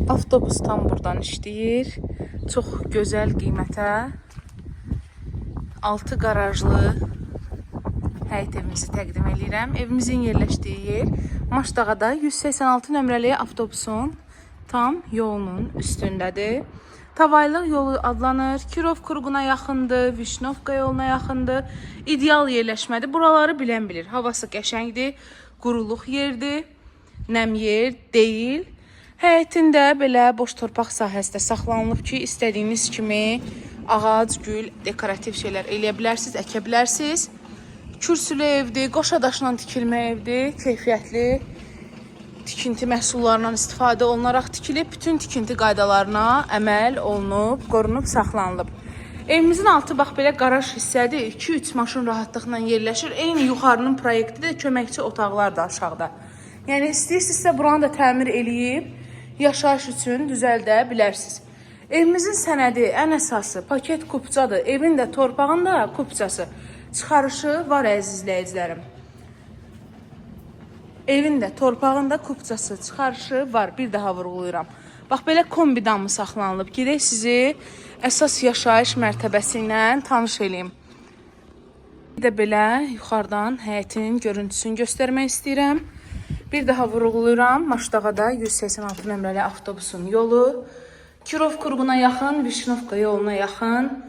Avtobus tam buradan işləyir. Çox gözəl qiymətə 6 qarajlı həyət evimizi təqdim edirəm. Evimizin yerləşdiyi yer Maşdağada 186 nömrəli avtobusun tam yolunun üstündədir. Tavaylıq yolu adlanır. Kirov Kurğuna yaxındır, Vişnovka yoluna yaxındır. İdeal yerləşmədir. Buraları bilən bilir. Havası qəşəngdir, quruluq yerdir, nəm yer deyil. Həyətində belə boş torpaq sahəsində saxlanılıb ki, istədiyiniz kimi ağac, gül, dekorativ şeylər eləyə bilərsiniz, əkə bilərsiniz. Kürsülü evdir, qoşa daşla tikilmə evdir, keyfiyyətli tikinti məhsullarından istifadə olunaraq tikilib, bütün tikinti qaydalarına əməl olunub, qorunub, saxlanılıb. Evimizin altı bax belə qaraj hissədir, 2-3 maşın rahatlıqla yerləşir. Eyni yuxarının proyekti də köməkçi otaqlar da aşağıda. Yəni istəyirsinizsə buranı da təmir eləyib, yaşayış üçün düzəldə bilərsiniz. Evimizin sənədi ən əsası paket kupçadır. Evin də torpağın da kupçası. Çıxarışı var əziz izləyicilərim. Evin də torpağın da kupçası, çıxarışı var. Bir daha vurğulayıram. Bax belə kombi damı saxlanılıb. Gedək sizi əsas yaşayış mərtəbəsi ilə tanış eləyim. Bir də belə yuxarıdan həyətin görüntüsünü göstərmək istəyirəm. Bir daha vurğulayıram. Maşdağada 186 nömrəli avtobusun yolu. Kirov Kurğuna yaxın, Vişnovka yoluna yaxın.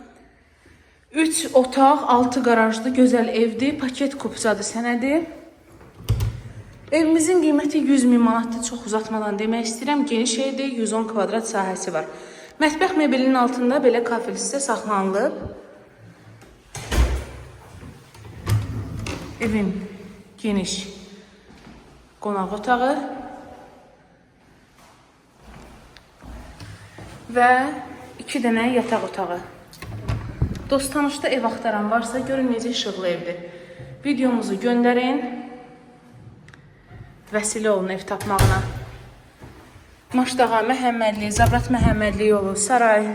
3 otaq, 6 qarajlı gözəl evdir. Paket kupçadır sənədi. Evimizin qiyməti 100.000 manatdır. Çox uzatmadan demək istəyirəm. Geniş evdir, 110 kvadrat sahəsi var. Mətbəx mebelinin altında belə kafel sizə saxlanılıb. Evin geniş qonaq otağı və 2 dənə yataq otağı. Dost tanışda ev axtaran varsa görün necə işıqlı evdir. Videomuzu göndərin. Vəsilə olun ev tapmağına. Maşdağa, Məhəmmədli, Zabrat Məhəmmədli yolu, Saray,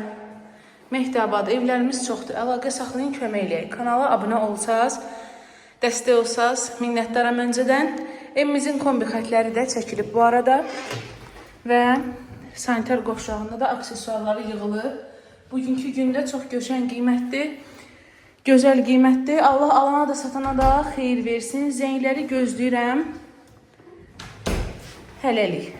Mehdabad evlərimiz çoxdur. Əlaqə saxlayın, kömək eləyək. Kanala abunə olsaz, dəstək olsaz, minnətdaram öncədən. Evimizin kombi xətləri də çəkilib bu arada. Və sanitar qovşağında da aksesuarları yığılıb. Bugünkü gündə çox gözəl qiymətdir. Gözəl qiymətdir. Allah alana da satana da xeyir versin. Zəngləri gözləyirəm. Hələlik.